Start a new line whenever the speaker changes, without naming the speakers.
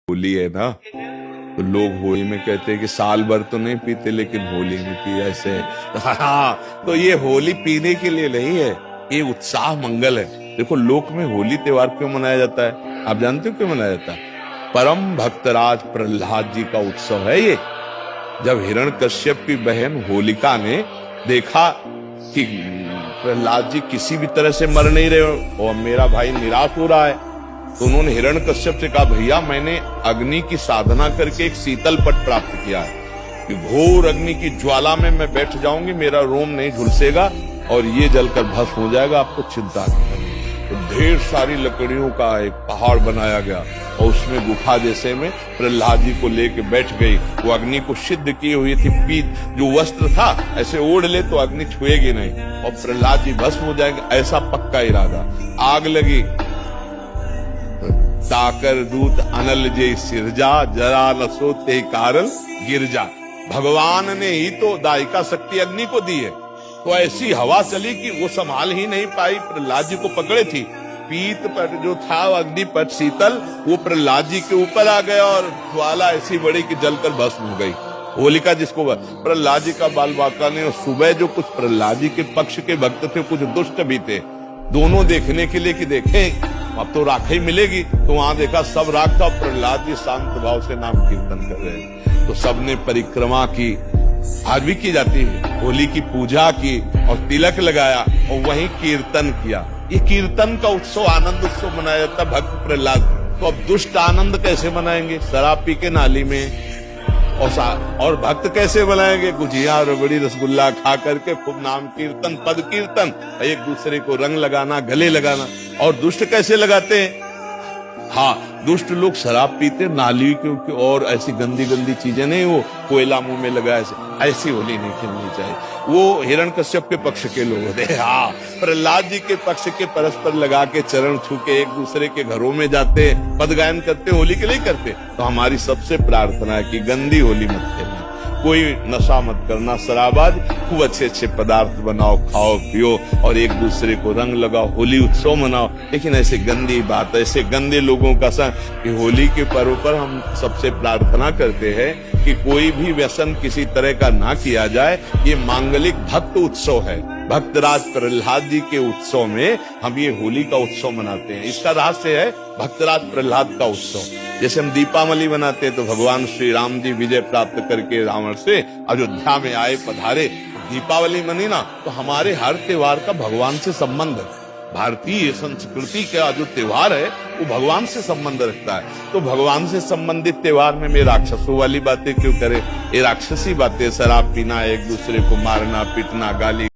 होली है ना, तो लोग होली में कहते हैं कि साल भर तो नहीं पीते लेकिन होली में पी ऐसे। हाँ, तो ये होली पीने के लिए नहीं है, ये उत्साह मंगल है। देखो लोक में होली त्योहार क्यों मनाया जाता है, आप जानते हो क्यों मनाया जाता है? परम भक्तराज प्रहलाद जी का उत्सव है ये। जब हिरण्यकश्यप की बहन होलिका ने देखा कि प्रहलाद जी किसी भी तरह से मर नहीं रहे और मेरा भाई निराश हो रहा है, तो उन्होंने हिरण्यकश्यप से कहा, भैया मैंने अग्नि की साधना करके एक शीतल पट प्राप्त किया है कि घोर अग्नि की ज्वाला में मैं बैठ जाऊंगी, मेरा रोम नहीं झुलसेगा और ये जलकर भस्म हो जाएगा, आपको चिंता नहीं करनी। तो ढेर सारी लकड़ियों का एक पहाड़ बनाया गया और उसमें गुफा जैसे में प्रहलाद जी को लेके बैठ गई। वो अग्नि को सिद्ध की हुई थी, पीत जो वस्त्र था ऐसे ओढ़ ले तो अग्नि छुएगी नहीं और प्रहलाद जी भस्म हो जाएंगे, ऐसा पक्का इरादा। आग लगी, ताकर दूत अनल जे सिरजा, जरा नसो ते कारण गिरजा। भगवान ने ही तो दायिका शक्ति अग्नि को दी है, तो ऐसी हवा चली कि वो संभाल ही नहीं पाई, प्रहलाद जी को पकड़े थी। पीत पर जो था अग्नि पर शीतल, वो प्रहलाद जी के ऊपर आ गया और ज्वाला ऐसी बड़ी कि जलकर भस्म हो गई। होलिका जिसको प्रहलाद जी का बाल बांका ने, सुबह जो कुछ प्रहलाद जी के पक्ष के भक्त थे कुछ दुष्ट भी थे, दोनों देखने के लिए कि देखें अब तो राख ही मिलेगी, तो वहां देखा सब राख था, प्रहलाद जी शांत भाव से नाम कीर्तन कर रहे हैं। तो सबने परिक्रमा की, आज भी की जाती है, होली की पूजा की और तिलक लगाया और वहीं कीर्तन किया। ये कीर्तन का उत्सव, आनंद उत्सव मनाया जाता भक्त प्रहलाद। तो अब दुष्ट आनंद कैसे मनाएंगे? शराब पी के नाली में। और भक्त कैसे बनाएंगे? गुजिया रबड़ी रसगुल्ला खा करके खूब नाम कीर्तन, पद कीर्तन, एक दूसरे को रंग लगाना, गले लगाना। और दुष्ट कैसे लगाते हैं? हाँ, दुष्ट लोग शराब पीते, नाली क्योंकि और ऐसी गंदी गंदी चीजें नहीं, वो कोयला मुंह में लगा ऐसी होली नहीं खेलनी चाहिए। वो हिरण्यकश्यप के पक्ष के लोग होते हैं। हाँ, प्रहलाद जी के पक्ष के परस्पर लगा के चरण छू के एक दूसरे के घरों में जाते, पद गायन करते, होली के लिए करते। तो हमारी सबसे प्रार्थना है कि गंदी होली मत खेलना, कोई नशा मत करना, शराबाज, खूब अच्छे अच्छे पदार्थ बनाओ, खाओ पियो और एक दूसरे को रंग लगाओ, होली उत्सव मनाओ। लेकिन ऐसे गंदी बात, ऐसे गंदे लोगों का संग, कि होली के पर्व पर हम सबसे प्रार्थना करते हैं कि कोई भी व्यसन किसी तरह का ना किया जाए। ये मांगलिक भक्त उत्सव है, भक्तराज प्रहलाद जी के उत्सव में हम ये होली का उत्सव मनाते हैं। इसका रहस्य है भक्तराज प्रहलाद का उत्सव। जैसे हम दीपावली मनाते हैं तो भगवान श्री राम जी विजय प्राप्त करके रावण से अयोध्या में आए, पधारे, दीपावली मनी ना, तो हमारे हर त्योहार का भगवान से संबंध है। भारतीय संस्कृति का जो त्योहार है वो भगवान से संबंध रखता है। तो भगवान से संबंधित त्योहार में मैं राक्षसों वाली बातें क्यों करे? ये राक्षसी बातें, शराब पीना, एक दूसरे को मारना, पीटना, गाली